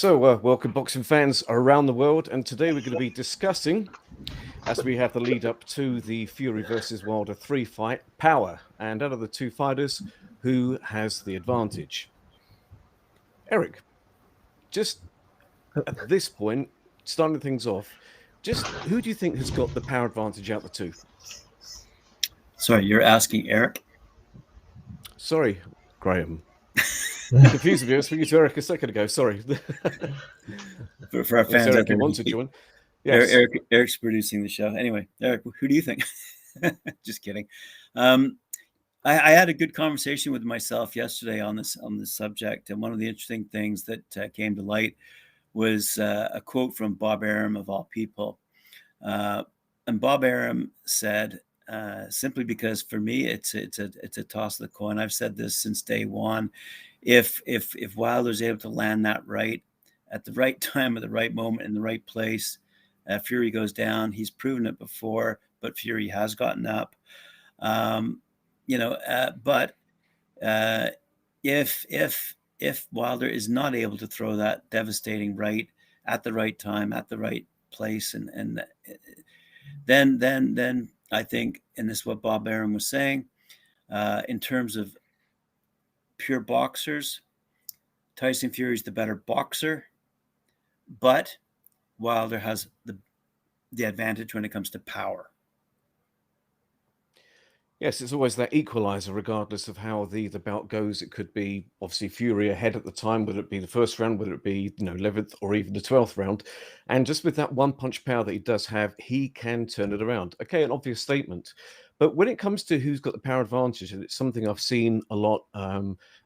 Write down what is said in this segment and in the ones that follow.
So, welcome boxing fans around the world, and today we're going to be discussing, as we have the lead up to the Fury versus Wilder 3 fight, power, and out of the two fighters, who has the advantage? Eric, just at this point, starting things off, just who do you think has got the power advantage out of the two? Sorry, you're asking Eric? Sorry, Graham. Confused me. I was speaking to Eric a second ago. Sorry. For our Yes, fans out Eric, there, you want to join? Yes. Eric's producing the show. Anyway, Eric, who do you think? Just kidding. I had a good conversation with myself yesterday on this subject, and one of the interesting things that came to light was a quote from Bob Arum, of all people. And Bob Arum said, simply because for me it's a toss of the coin. I've said this since day one. If Wilder's able to land that right at the right time, at the right moment, in the right place, Fury goes down. He's proven it before, but Fury has gotten up. But if Wilder is not able to throw that devastating right at the right time, at the right place, and then I think, and this is what Bob Arum was saying, in terms of pure boxers, Tyson Fury is the better boxer, but Wilder has the advantage when it comes to power. Yes, it's always that equalizer, regardless of how the bout goes. It could be obviously Fury ahead at the time, whether it be the first round, whether it be 11th or even the 12th round. And just with that one punch power that he does have, he can turn it around. Okay, an obvious statement. But when it comes to who's got the power advantage, and it's something I've seen a lot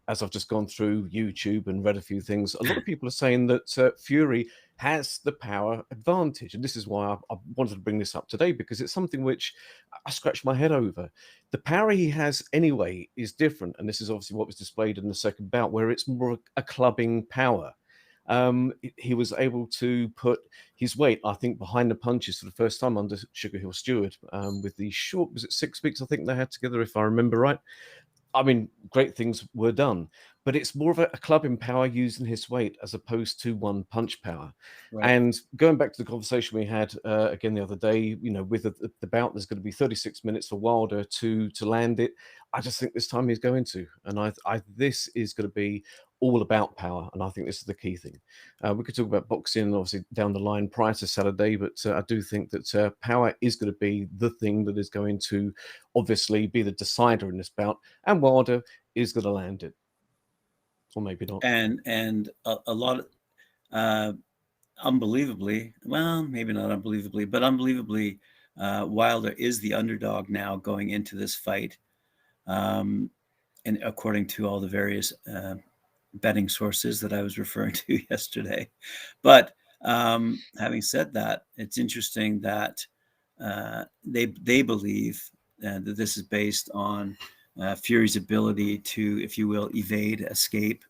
as I've just gone through YouTube and read a few things, a lot of people are saying that Fury has the power advantage. And this is why I wanted to bring this up today, because it's something which I scratch my head over. The power he has anyway is different, and this is obviously what was displayed in the second bout, where it's more a clubbing power. He was able to put his weight, I think, behind the punches for the first time under Sugar Hill Stewart, with the short, was it 6 weeks I think they had together, if I remember right. I mean, great things were done, but it's more of a clubbing power using his weight as opposed to one punch power. Right. And going back to the conversation we had again the other day, with the bout, there's going to be 36 minutes for Wilder to land it. I just think this time he's going to, and this is going to be all about power, and I think this is the key thing. We could talk about boxing, obviously, down the line prior to Saturday, but I do think that power is going to be the thing that is going to obviously be the decider in this bout, and Wilder is going to land it, or maybe not. And a lot of, unbelievably, well, maybe not unbelievably, but unbelievably, Wilder is the underdog now going into this fight, and according to all the various betting sources that I was referring to yesterday. But having said that, it's interesting that they believe that this is based on Fury's ability to, if you will, evade, escape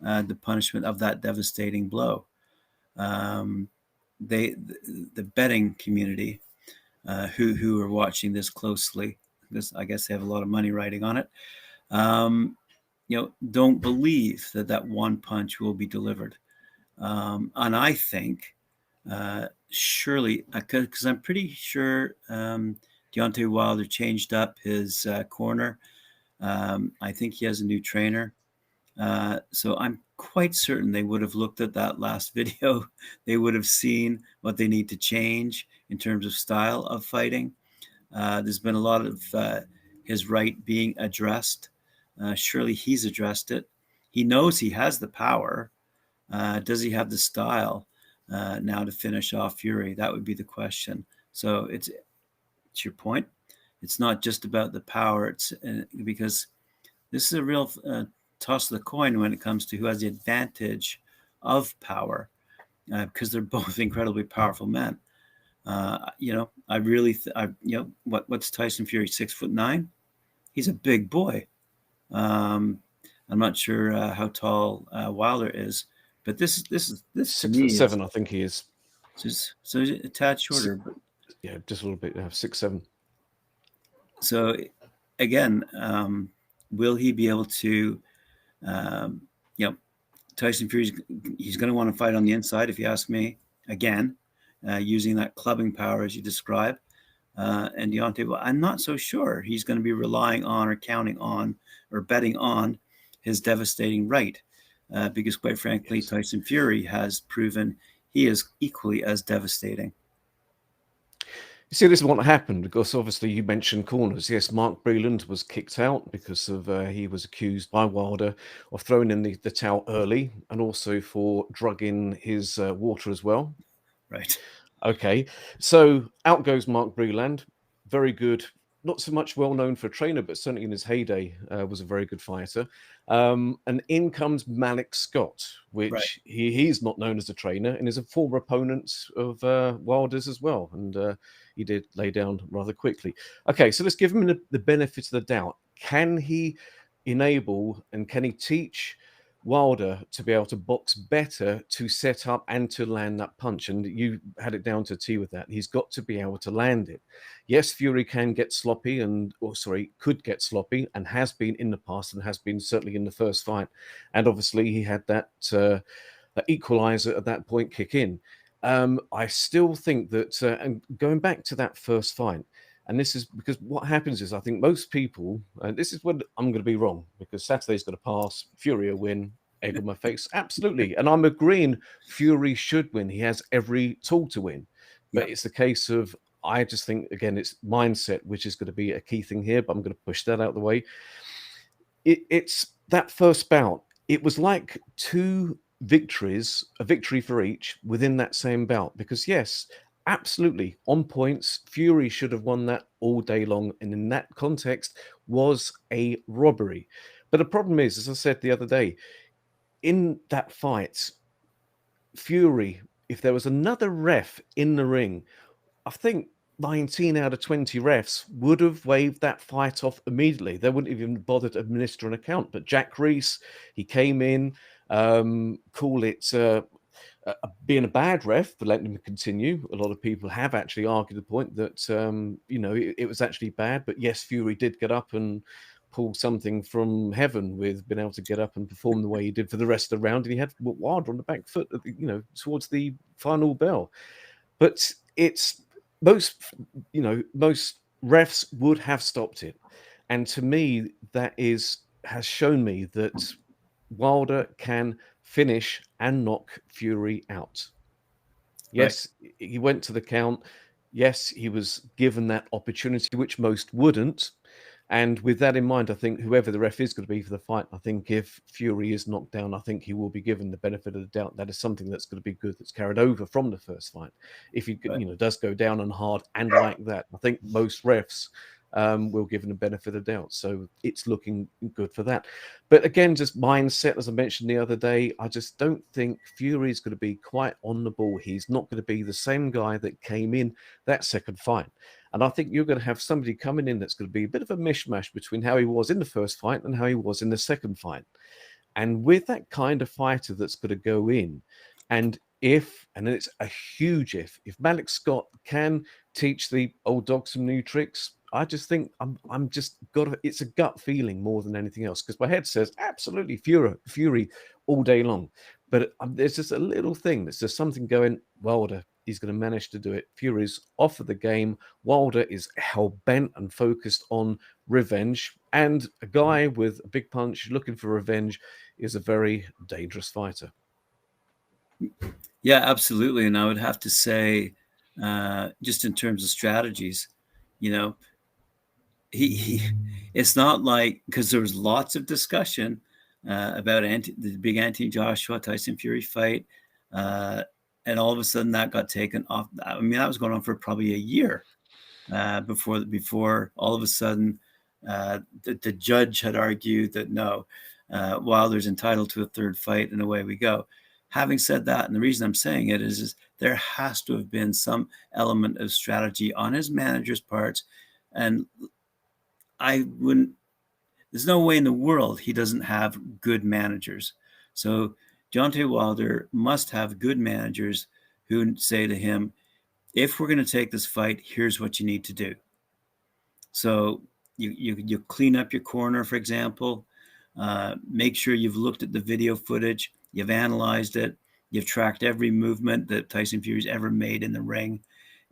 the punishment of that devastating blow. The betting community who are watching this closely, because I guess they have a lot of money riding on it, don't believe that one punch will be delivered. And I think surely, because I'm pretty sure Deontay Wilder changed up his corner. I think he has a new trainer. So I'm quite certain they would have looked at that last video. They would have seen what they need to change in terms of style of fighting. There's been a lot of his right being addressed. Surely he's addressed it. He knows he has the power. Does he have the style now to finish off Fury? That would be the question. So it's your point. It's not just about the power. It's because this is a real toss of the coin when it comes to who has the advantage of power, because they're both incredibly powerful men. I really, what's Tyson Fury, 6'9"? He's a big boy. I'm not sure how tall Wilder is, but this 6'7", I think he is. So a tad shorter, but yeah, just a little bit. 6'7". So again, will he be able to, Tyson Fury, he's going to want to fight on the inside, if you ask me. Again, using that clubbing power as you describe. And Deontay, well, I'm not so sure he's going to be relying on or counting on or betting on his devastating right, because quite frankly, Yes. Tyson Fury has proven he is equally as devastating. You see, this is what happened because obviously you mentioned corners. Yes, Mark Breland was kicked out because of he was accused by Wilder of throwing in the towel early and also for drugging his water as well. Right. Okay, so out goes Mark Breland, very good. Not so much well known for a trainer, but certainly in his heyday was a very good fighter. And in comes Malik Scott, Right. which he's not known as a trainer and is a former opponent of Wilder's as well. And he did lay down rather quickly. Okay, so let's give him the benefit of the doubt. Can he enable and can he teach Wilder to be able to box better, to set up and to land that punch? And you had it down to a T with that. He's got to be able to land it. Yes, Fury can get sloppy could get sloppy and has been in the past and has been certainly in the first fight. And obviously he had that equalizer at that point kick in. I still think that, and going back to that first fight, and this is because what happens is I think most people, and this is what I'm going to be wrong because Saturday's going to pass, Fury will win, egg on my face, absolutely, and I'm agreeing Fury should win. He has every tool to win, Yeah. but it's the case of I just think again it's mindset which is going to be a key thing here. But I'm going to push that out of the way. It's that first bout. It was like two victories, a victory for each within that same bout. Because yes, absolutely on points, Fury should have won that all day long, and in that context was a robbery. But the problem is, as I said the other day, in that fight, Fury, if there was another ref in the ring, I think 19 out of 20 refs would have waved that fight off immediately. They wouldn't even bother to administer an account. But Jack Reese, he came in, call it being a bad ref for letting him continue. A lot of people have actually argued the point that, it was actually bad. But yes, Fury did get up and pull something from heaven with being able to get up and perform the way he did for the rest of the round. And he had Wilder on the back foot, towards the final bell. But it's most refs would have stopped it. And to me, that has shown me that Wilder can finish and knock Fury out. Right. Yes, he went to the count. Yes, he was given that opportunity, which most wouldn't. And with that in mind, I think whoever the ref is going to be for the fight, I think if Fury is knocked down, I think he will be given the benefit of the doubt. That is something that's going to be good, that's carried over from the first fight. If he, Right. does go down and hard and like that, I think most refs will give him the benefit of the doubt. So it's looking good for that. But again, just mindset, as I mentioned the other day, I just don't think Fury is going to be quite on the ball. He's not going to be the same guy that came in that second fight. And I think you're going to have somebody coming in that's going to be a bit of a mishmash between how he was in the first fight and how he was in the second fight. And with that kind of fighter that's going to go in, and it's a huge if Malik Scott can teach the old dog some new tricks, I just think I'm just it's a gut feeling more than anything else because my head says absolutely Fury all day long, but there's just a little thing that's just something going Wilder. He's going to manage to do it. Fury's off of the game. Wilder is hell bent and focused on revenge, and a guy with a big punch looking for revenge is a very dangerous fighter. Yeah, absolutely. And I would have to say, just in terms of strategies, you know, he it's not like because there was lots of discussion about the big Anthony Joshua Tyson Fury fight, and all of a sudden that got taken off. I mean, that was going on for probably a year before all of a sudden the judge had argued that no, Wilder's entitled to a third fight, and away we go. Having said that, and the reason I'm saying it is there has to have been some element of strategy on his manager's part, and I wouldn't. There's no way in the world he doesn't have good managers. So Deontay Wilder must have good managers who say to him, if we're going to take this fight, here's what you need to do. So you clean up your corner, for example. Make sure you've looked at the video footage, you've analyzed it, you've tracked every movement that Tyson Fury's ever made in the ring,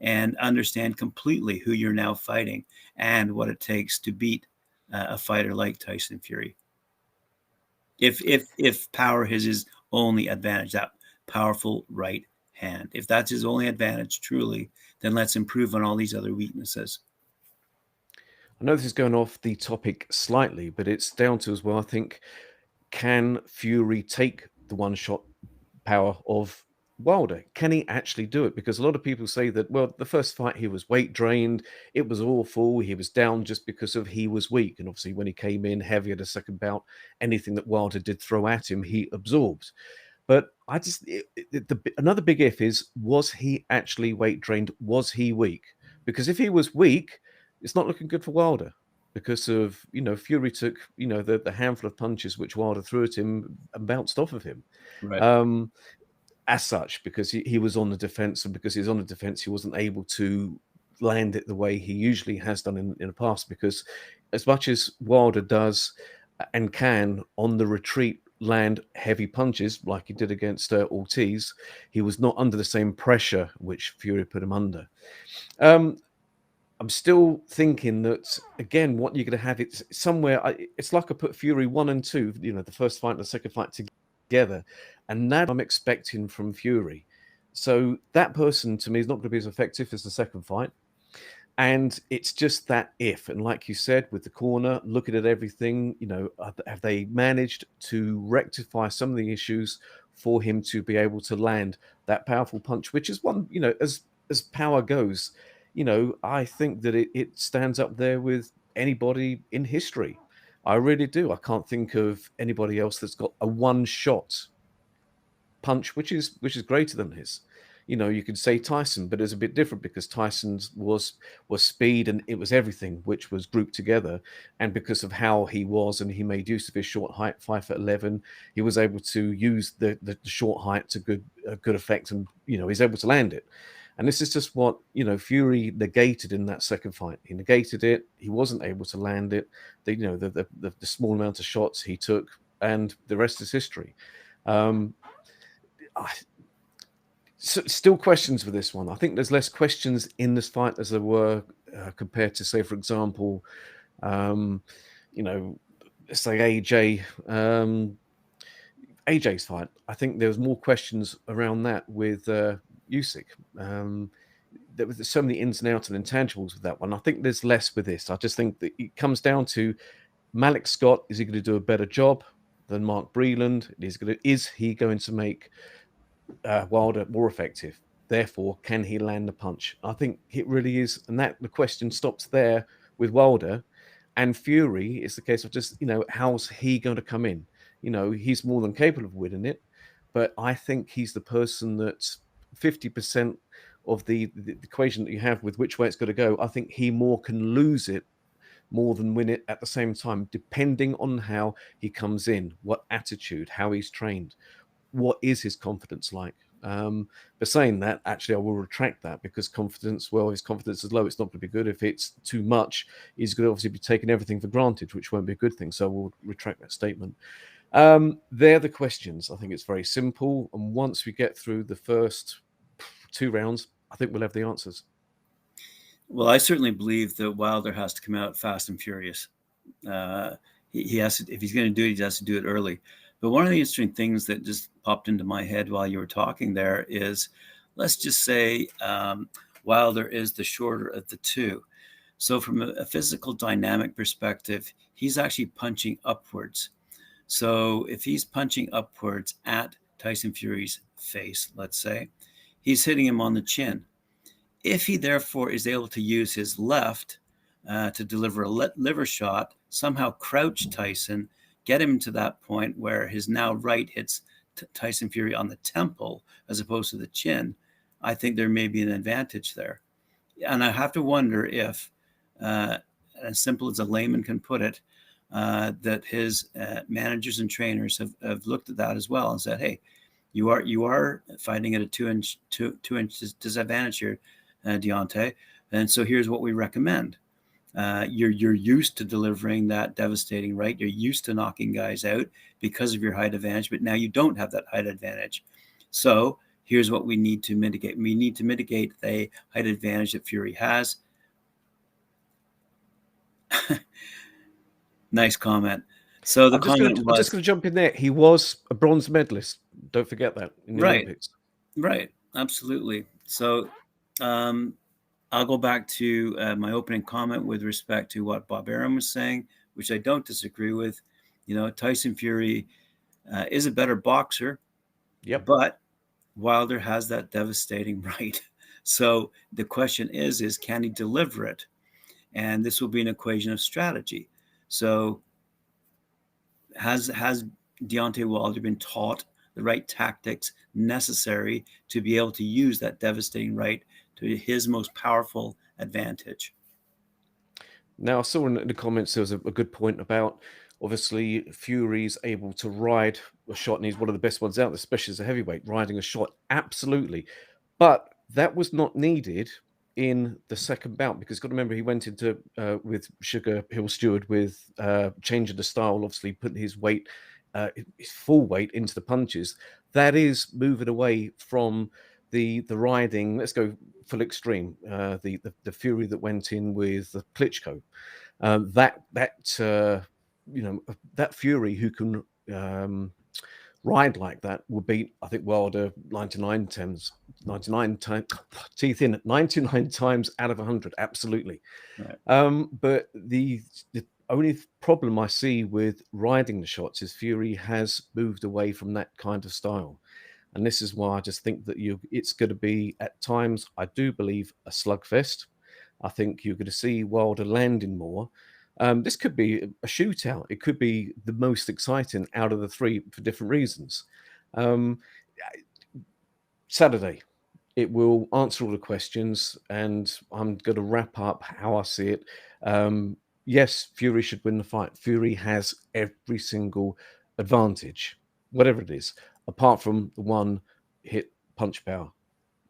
and understand completely who you're now fighting and what it takes to beat a fighter like Tyson Fury. If power is his only advantage, that powerful right hand, if that's his only advantage truly, then let's improve on all these other weaknesses. I know this is going off the topic slightly, but it's down to as well, I think, can Fury take the one-shot power of Wilder? Can he actually do it? Because a lot of people say that, well, the first fight he was weight drained, it was awful, he was down just because of he was weak. And obviously when he came in heavier the second bout, anything that Wilder did throw at him, he absorbed. But I just, another big if is, was he actually weight drained? Was he weak? Because if he was weak, it's not looking good for Wilder because of, Fury took, the handful of punches which Wilder threw at him and bounced off of him. Right. As such, because he was on the defense, and because he was on the defense, he wasn't able to land it the way he usually has done in the past. Because as much as Wilder does and can on the retreat land heavy punches like he did against Ortiz, he was not under the same pressure which Fury put him under. I'm still thinking that, again, what you're going to have, it's somewhere, it's like I put Fury 1 and 2, the first fight and the second fight together, and that I'm expecting from Fury. So that person, to me, is not going to be as effective as the second fight. And it's just that if, and like you said, with the corner, looking at everything, have they managed to rectify some of the issues for him to be able to land that powerful punch, which is one, as power goes, I think that it stands up there with anybody in history. I really do. I can't think of anybody else that's got a one-shot punch which is greater than his. You could say Tyson, but it's a bit different because Tyson's was speed and it was everything which was grouped together. And because of how he was, and he made use of his short height, 5'11", he was able to use the short height to good effect, and he's able to land it. And this is just what Fury negated in that second fight. He negated it. He wasn't able to land it. The small amount of shots he took, and the rest is history. Still questions with this one. I think there's less questions in this fight as there were compared to, say, for example, say AJ's fight. I think there was more questions around that with Usyk. There was so many ins and outs and intangibles with that one. I think there's less with this. I just think that it comes down to Malik Scott. Is he going to do a better job than Mark Breland? Is he going to make Wilder more effective? Therefore, can he land the punch? I think it really is, and that the question stops there with Wilder. And Fury is the case of just, how's he going to come in? He's more than capable of winning it, but I think he's the person that 50% of the equation that you have with which way it's going to go, I think he more can lose it more than win it at the same time, depending on how he comes in, what attitude, how he's trained, what is his confidence like. But saying that, actually, I will retract that, because his confidence is low. It's not going to be good. If it's too much, he's going to obviously be taking everything for granted, which won't be a good thing. So we'll retract that statement. They're the questions. I think it's very simple. And once we get through the first 2 rounds, I think we'll have the answers. Well, I certainly believe that Wilder has to come out fast and furious. He has to, if he's going to do it, he has to do it early. But one of the interesting things that just popped into my head while you were talking there is, let's just say Wilder is the shorter of the two. So from a physical dynamic perspective, he's actually punching upwards. So if he's punching upwards at Tyson Fury's face, let's say, he's hitting him on the chin. If he therefore is able to use his left to deliver a liver shot, somehow crouch Tyson, get him to that point where his now right hits Tyson Fury on the temple as opposed to the chin, I think there may be an advantage there. And I have to wonder if, as simple as a layman can put it, that his managers and trainers have looked at that as well and said, hey, you are fighting at a two inch disadvantage here, Deontay. And so here's what we recommend. You're used to delivering that devastating right. You're used to knocking guys out because of your height advantage, but now you don't have that height advantage. So here's what we need to mitigate. We need to mitigate the height advantage that Fury has. Nice comment. So the I'm just going comment was to jump in there. He was a bronze medalist. Don't forget that in the right, Olympics. right, absolutely. So I'll go back to my opening comment with respect to what Bob Arum was saying, which I don't disagree with. You know, Tyson Fury is a better boxer, Yep. but Wilder has that devastating right. So the question is can he deliver it? And this will be an equation of strategy. So has Deontay Wilder been taught the right tactics necessary to be able to use that devastating right to his most powerful advantage? Now, I saw in the comments there was a good point about obviously Fury's able to ride a shot, and he's one of the best ones out there, especially as a heavyweight, riding a shot. Absolutely. But that was not needed in the second bout because got to remember he went into with Sugar Hill Stewart with changing the style, obviously putting his weight, his full weight into the punches. That is moving away from the riding. Let's go full extreme. The Fury that went in with the Klitschko. That Fury who can ride like that will beat, I think, Wilder 99 times, 99 times, teeth in, 99 times out of 100. Absolutely. Right. But the only problem I see with riding the shots is Fury has moved away from that kind of style. And this is why I just think that it's going to be, at times, I do believe, a slugfest. I think you're going to see Wilder landing more. This could be a shootout. It could be the most exciting out of the three for different reasons. Saturday, it will answer all the questions, and I'm going to wrap up how I see it. Yes, Fury should win the fight. Fury has every single advantage, whatever it is, apart from the one hit punch power.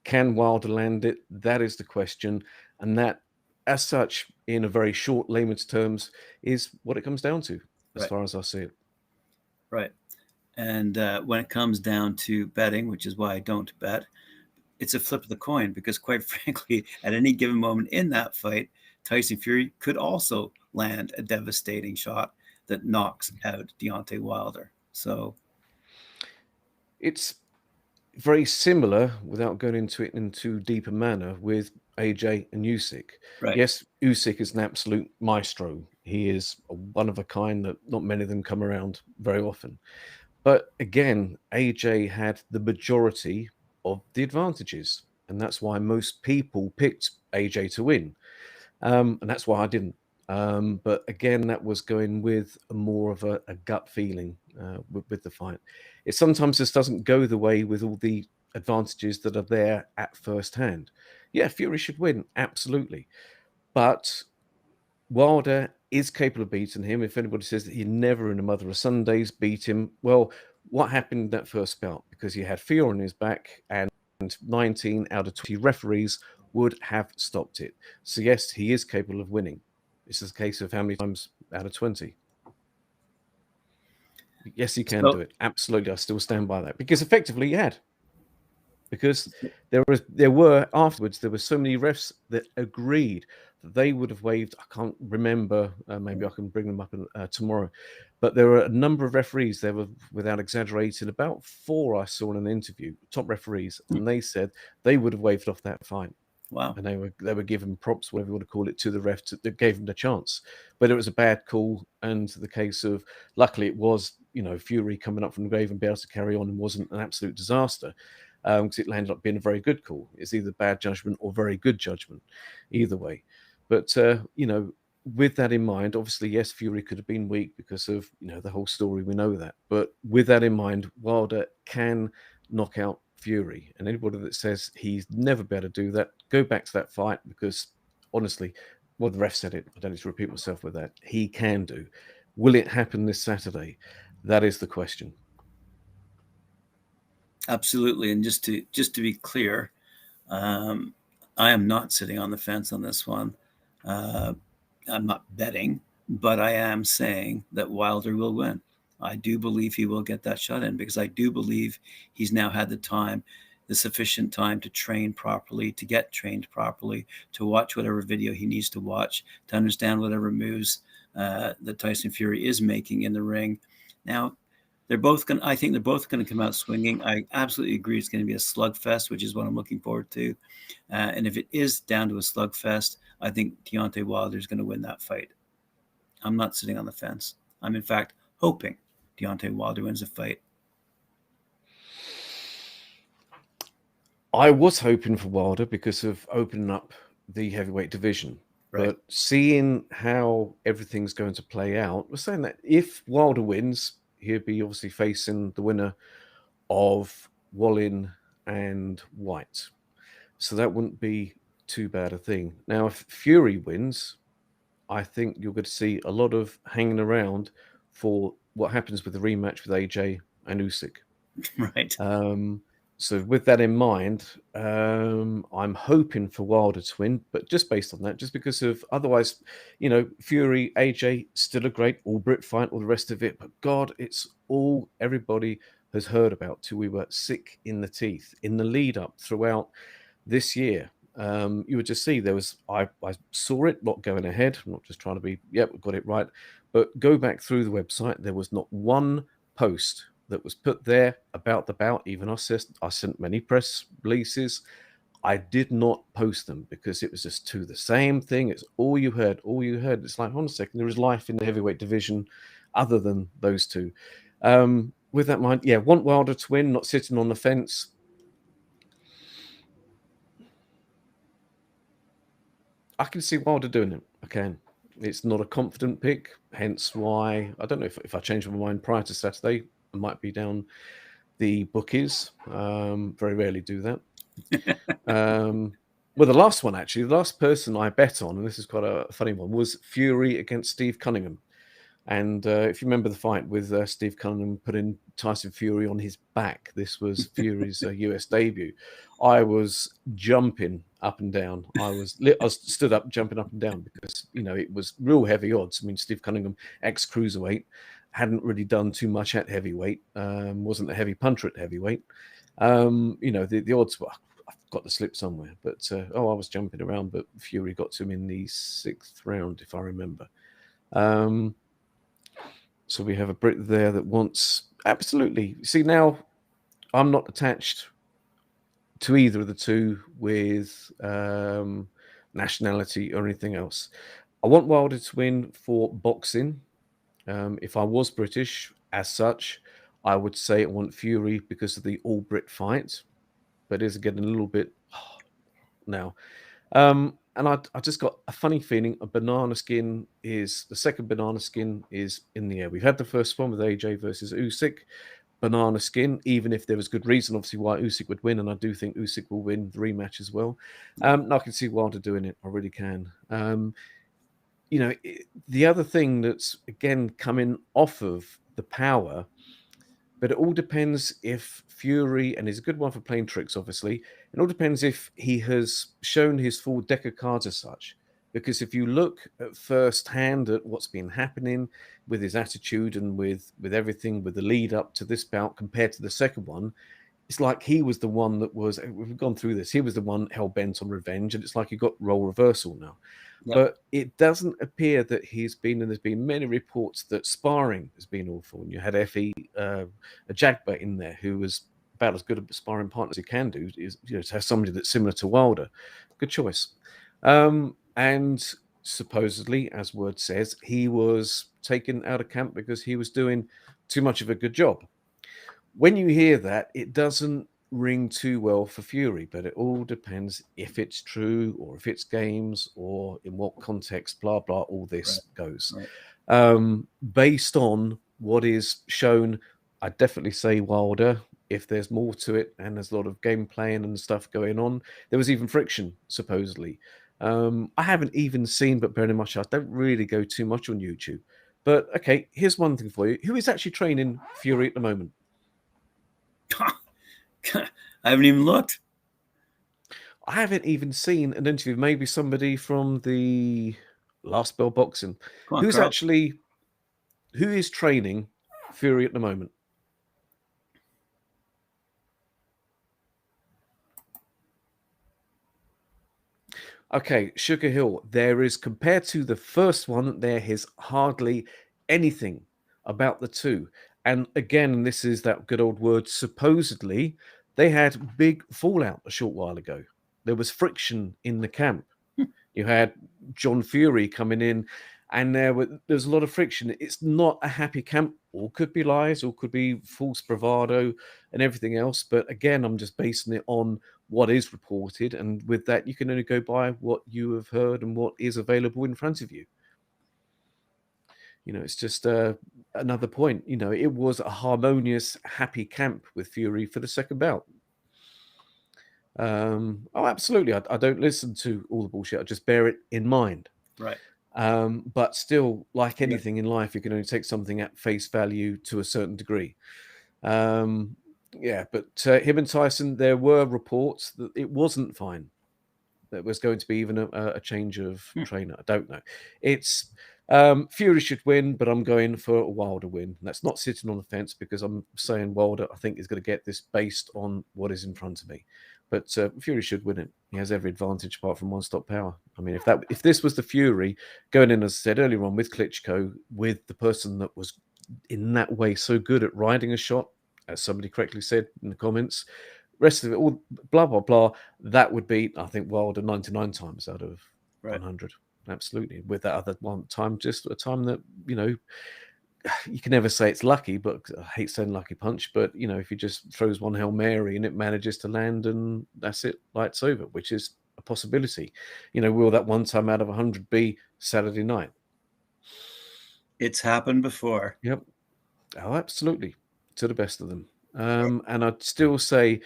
Can Wilder land it? That is the question. And that, as such, in a very short layman's terms, is what it comes down to, as Right. far as I see it. Right. And when it comes down to betting, which is why I don't bet, it's a flip of the coin because, quite frankly, at any given moment in that fight, Tyson Fury could also land a devastating shot that knocks out Deontay Wilder. So It's very similar, without going into it in too deep a manner, with AJ and Usyk. right. Yes, Usyk is an absolute maestro. He is a one of a kind that not many of them come around very often. But again, AJ had the majority of the advantages, and that's why most people picked AJ to win. And that's why I didn't. But again, that was going with more of a gut feeling with the fight. It sometimes just doesn't go the way with all the advantages that are there at first hand. Yeah, Fury should win, absolutely. But Wilder is capable of beating him. If anybody says that he never in a Mother of Sundays beat him, well, what happened in that first bout? Because he had fear on his back, and 19 out of 20 referees would have stopped it. So yes, he is capable of winning. It's just a case of how many times out of 20. Yes, he can do it. Absolutely. I still stand by that. Because effectively he had. Because there were afterwards, there were so many refs that agreed that they would have waived. I can't remember. Maybe I can bring them up tomorrow. But there were a number of referees. There were, without exaggerating, about 4 I saw in an interview, top referees, and they said they would have waived off that fine. Wow. And they were given props, whatever you want to call it, to the ref that gave them the chance. But it was a bad call, and the case of, luckily it was, Fury coming up from the grave and be able to carry on and wasn't an absolute disaster, because it ended up being a very good call. It's either bad judgment or very good judgment, either way. But with that in mind, obviously, yes, Fury could have been weak because of the whole story. We know that, but with that in mind, Wilder can knock out Fury, and anybody that says he's never be able to do that, go back to that fight, because honestly, well, the ref said it. I don't need to repeat myself with that. He can do. Will it happen this Saturday? That is the question. Absolutely. And just to be clear, I am not sitting on the fence on this one. I'm not betting, but I am saying that Wilder will win. I do believe he will get that shot in because I do believe he's now had the time, the sufficient time to train properly, to get trained properly, to watch whatever video he needs to watch, to understand whatever moves that Tyson Fury is making in the ring. Now, I think they're both going to come out swinging. I absolutely agree it's going to be a slugfest, which is what I'm looking forward to. And if it is down to a slugfest, I think Deontay Wilder is going to win that fight. I'm not sitting on the fence. I'm, in fact, hoping Deontay Wilder wins the fight. I was hoping for Wilder because of opening up the heavyweight division. Right. But seeing how everything's going to play out, we're saying that if Wilder wins, he'll be obviously facing the winner of Wallin and White. So that wouldn't be too bad a thing. Now, if Fury wins, I think you're going to see a lot of hanging around for what happens with the rematch with AJ and Usyk. Right. So with that in mind, I'm hoping for Wilder to win, but just based on that, just because of otherwise, Fury, AJ, still a great all Brit fight, all the rest of it. But God, it's all everybody has heard about till we were sick in the teeth in the lead up throughout this year. You would just see I saw it not going ahead. I'm not just trying to be, yep, we've got it right. But go back through the website. There was not one post that was put there about the bout. Even I sent many press releases. I did not post them because it was just the same thing. It's all you heard. It's like, hold on a second, there is life in the heavyweight division other than those two. With that in mind, yeah, want Wilder to win, not sitting on the fence. I can see Wilder doing it. I can. It's not a confident pick, hence why I don't know if I changed my mind prior to Saturday. I might be down the bookies. Very rarely do that. Well, the last one, actually, the last person I bet on, and this is quite a funny one, was Fury against Steve Cunningham. And if you remember the fight with Steve Cunningham putting Tyson Fury on his back, this was Fury's US debut. I was jumping up and down. I was stood up, jumping up and down because it was real heavy odds. I mean, Steve Cunningham, ex-cruiserweight, hadn't really done too much at heavyweight. Wasn't a heavy puncher at heavyweight. The odds were. I've got the slip somewhere, but I was jumping around. But Fury got to him in the 6th round, if I remember. So we have a Brit there that wants absolutely. See, now I'm not attached to either of the two with nationality or anything else. I want Wilder to win for boxing. If I was British, as such, I would say I want Fury because of the all Brit fight, but is getting a little bit now. And I just got a funny feeling the second banana skin is in the air. We've had the first one with AJ versus Usyk. Banana skin, even if there was good reason, obviously, why Usyk would win, and I do think Usyk will win the rematch as well. And I can see Wilder doing it. I really can. The other thing that's, again, coming off of the power, but it all depends if Fury, and he's a good one for playing tricks, obviously. It all depends if he has shown his full deck of cards as such. Because if you look at first hand at what's been happening with his attitude and with everything, with the lead up to this bout compared to the second one, it's like he was the one we've gone through this, he was the one hell-bent on revenge, and it's like he got role reversal now. Yep. But it doesn't appear that there's been many reports that sparring has been awful. And you had Effie, a Jagba in there, who was about as good a sparring partner as he can do, to have somebody that's similar to Wilder. Good choice. And supposedly, as word says, he was taken out of camp because he was doing too much of a good job. When you hear that, it doesn't ring too well for Fury, but it all depends if it's true or if it's games or in what context, blah, blah, all this goes. Right. Based on what is shown, I'd definitely say Wilder. If there's more to it and there's a lot of game playing and stuff going on, there was even friction, supposedly. I haven't even seen, but bearing in mind, I don't really go too much on YouTube. But okay, here's one thing for you. Who is actually training Fury at the moment? I haven't even looked. I haven't even seen an interview. Maybe somebody from the Last Bell Boxing. Come on, Carl. Who is training Fury at the moment? Okay, Sugar Hill. There is, compared to the first one, there is hardly anything about the two. And again, this is that good old word, supposedly, they had big fallout a short while ago. There was friction in the camp. You had John Fury coming in, and there's a lot of friction. It's not a happy camp. All could be lies, all could be false bravado and everything else. But again, I'm just basing it on what is reported. And with that, you can only go by what you have heard and what is available in front of you. You know, it's just another point. You know, it was a harmonious, happy camp with Fury for the second bout. Oh, absolutely. I don't listen to all the bullshit. I just bear it in mind. Right. But still, like anything in life, you can only take something at face value to a certain degree. Yeah, but him and Tyson, there were reports that it wasn't fine. There was going to be even a change of trainer. I don't know. It's Fury should win, but I'm going for a Wilder win. That's not sitting on the fence because I'm saying Wilder, I think, is going to get this based on what is in front of me. But Fury should win it. He has every advantage apart from one-stop power. I mean, if this was the Fury going in, as I said earlier on, with Klitschko, with the person that was in that way so good at riding a shot, as somebody correctly said in the comments, rest of it, all blah, blah, blah, that would beat, I think, Wilder 99 times out of 100. Absolutely. With that other one time, just a time that, you know, you can never say it's lucky, but I hate saying lucky punch, but, you know, if he just throws one Hail Mary and it manages to land and that's it, lights over, which is a possibility. You know, will that one time out of 100 be Saturday night? It's happened before. Yep. Oh, absolutely. To the best of them. And I'd still say,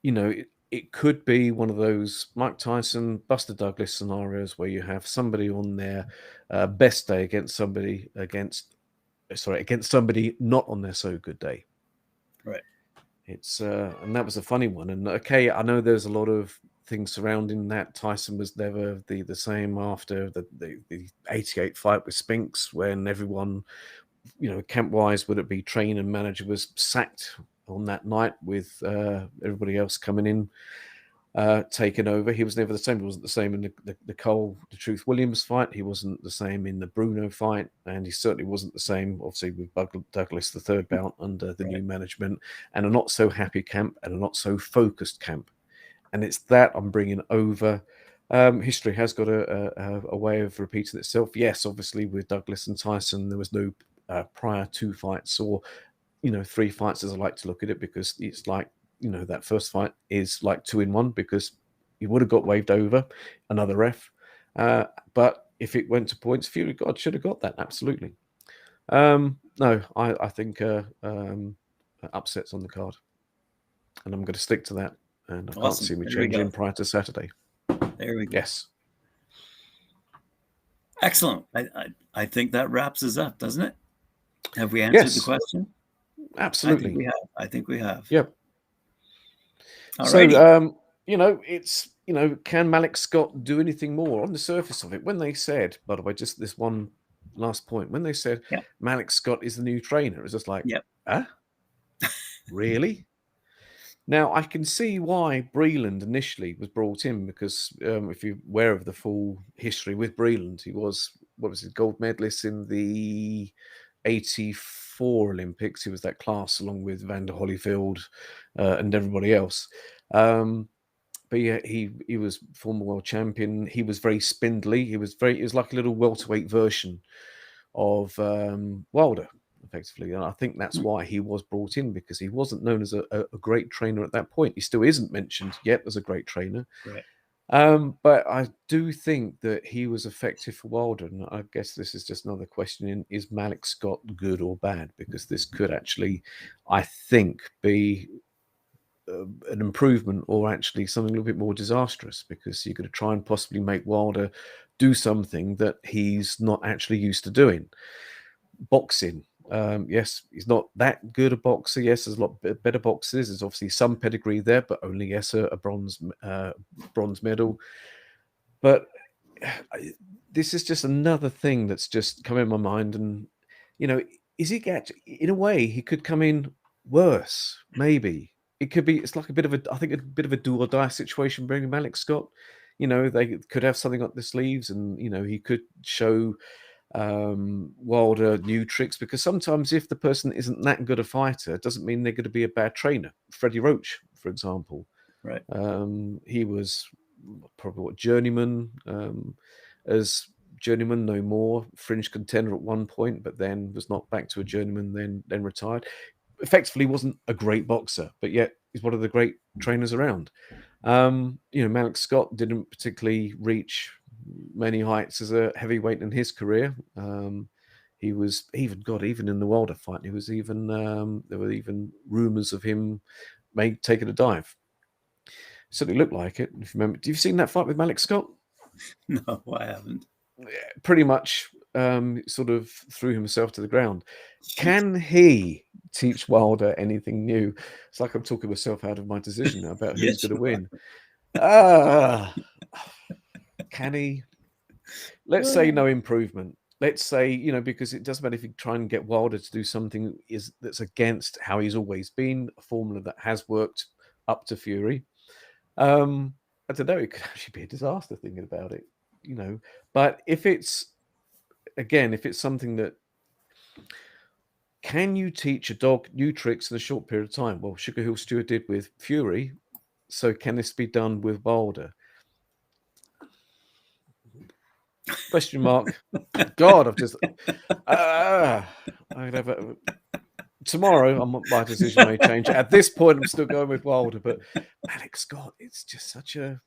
you know, it could be one of those Mike Tyson, Buster Douglas scenarios where you have somebody on their best day against somebody not on their so good day. Right. It's and that was a funny one. And okay, I know there's a lot of things surrounding that. Tyson was never the same after the 88 fight with Spinks, when everyone, you know, camp wise, would it be trainer and manager, was sacked on that night with everybody else coming in, taking over. He was never the same. He wasn't the same in the Cole, the Truth Williams fight. He wasn't the same in the Bruno fight. And he certainly wasn't the same, obviously, with Douglas, the third bout under the new management, and a not so happy camp and a not so focused camp. And it's that I'm bringing over. History has got a way of repeating itself. Yes, obviously, with Douglas and Tyson, there was no prior 2 fights, or, you know, 3 fights, as I like to look at it, because it's like, you know, that first fight is like 2 in 1, because he would have got waved over another ref. But if it went to points, Fury should have got that. Absolutely. No, I think upsets on the card, and I'm going to stick to that. And I can't see me changing prior to Saturday. There we go. Yes. Excellent. I think that wraps us up, doesn't it? Have we answered the question? Absolutely. I think we have. Yep. Alrighty. So, you know, it's, you know, can Malik Scott do anything more on the surface of it? When they said, by the way, just this one last point, when they said Malik Scott is the new trainer, it was just like, really? Now, I can see why Breland initially was brought in, because if you're aware of the full history with Breland, he was, gold medalist in the 84 Olympics. He was that class along with Vander Holyfield and everybody else. But yeah, he was former world champion. He was very spindly. He was like a little welterweight version of Wilder, effectively. And I think that's why he was brought in, because he wasn't known as a great trainer at that point. He still isn't mentioned yet as a great trainer. Right. But I do think that he was effective for Wilder. And I guess this is just another question: is Malik Scott good or bad? Because this could actually, I think, be an improvement, or actually something a little bit more disastrous, because you're going to try and possibly make Wilder do something that he's not actually used to doing. Boxing. Yes, he's not that good a boxer. Yes, there's a lot better boxers. There's obviously some pedigree there, but only, yes, a bronze medal. But this is just another thing that's just come in my mind. And, is he in a way, he could come in worse, maybe. It could be, it's like a bit of a do or die situation bringing Alex Scott. They could have something up their sleeves, and, he could show Wilder new tricks, because sometimes if the person isn't that good a fighter, it doesn't mean they're going to be a bad trainer. Freddie Roach, for example. Right. He was probably journeyman, as journeyman, no more, fringe contender at one point, but then was knocked back to a journeyman, then retired. Effectively wasn't a great boxer, but yet he's one of the great trainers around. Malik Scott didn't particularly reach many heights as a heavyweight in his career. He was even in the Wilder fight, there were even rumors of him taking a dive. Certainly looked like it. If you remember, have you seen that fight with Malik Scott? No, I haven't. Pretty much sort of threw himself to the ground. Can he teach Wilder anything new? It's like I'm talking myself out of my decision now about who's going to win. Can he? Let's say no improvement. Let's say, because it doesn't matter if you try and get Wilder to do something that's against how he's always been, a formula that has worked up to Fury. I don't know, it could actually be a disaster thinking about it, But if it's something that, can you teach a dog new tricks in a short period of time? Well, Sugar Hill Stewart did with Fury. So can this be done with Wilder? Question mark. God, I've just I'd have tomorrow. My decision may change. At this point, I'm still going with Wilder, but Alex Scott, it's just such a.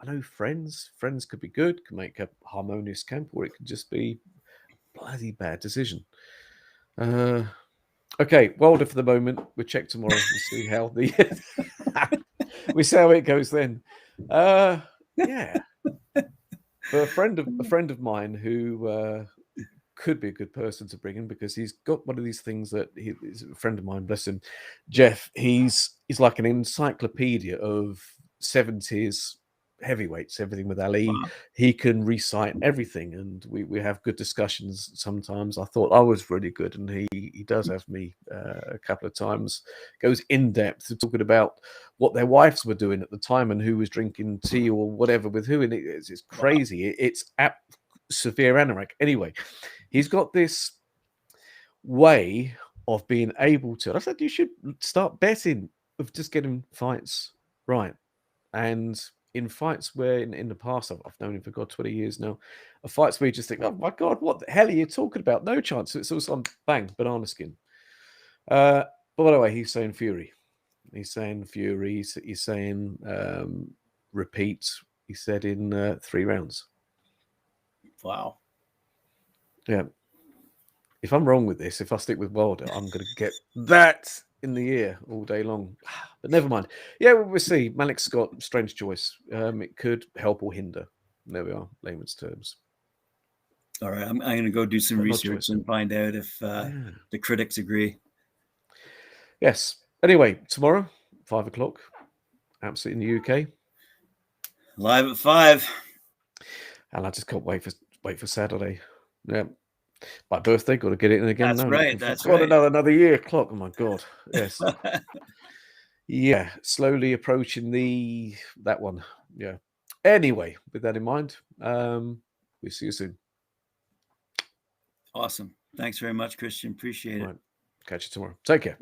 I know friends could be good, can make a harmonious camp, or it could just be bloody bad decision. Okay, Wilder for the moment. We'll check tomorrow. We'll see how it goes then. Yeah. But a friend of mine who could be a good person to bring in, because he's got one of these things that he's a friend of mine, bless him, Jeff. He's like an encyclopedia of 70s heavyweights, everything with Ali. Wow. He can recite everything, and we have good discussions sometimes. I thought I was really good, and he does have me a couple of times. Goes in depth to talking about what their wives were doing at the time and who was drinking tea or whatever with who, and it's crazy. Wow. It's severe anorak. Anyway, he's got this way of being able to. I said you should start betting, of just getting fights right. And in fights where in the past, I've known him for 20 years now, fights where you just think, oh my God, what the hell are you talking about? No chance. It's also on bang, banana skin. But by the way, he's saying Fury. He's saying Fury. He's saying repeat. He said in 3 rounds. Wow. Yeah. If I'm wrong with this, if I stick with Wilder, I'm going to get that in the ear all day long. But never mind. Yeah, we'll see. Malik Scott, strange choice. It could help or hinder. There we are, layman's terms. All right, I'm going to go do some research and find out if the critics agree. Yes. Anyway, tomorrow, 5 o'clock, absolutely in the UK. Live at 5. And I just can't wait for Saturday. Yeah. My birthday, got to get it in again. That's right. That's got right. Another year clock. Oh my God. Yes. Yeah. Slowly approaching that one. Yeah. Anyway, with that in mind, we'll see you soon. Awesome. Thanks very much, Kristian. Appreciate it. Catch you tomorrow. Take care.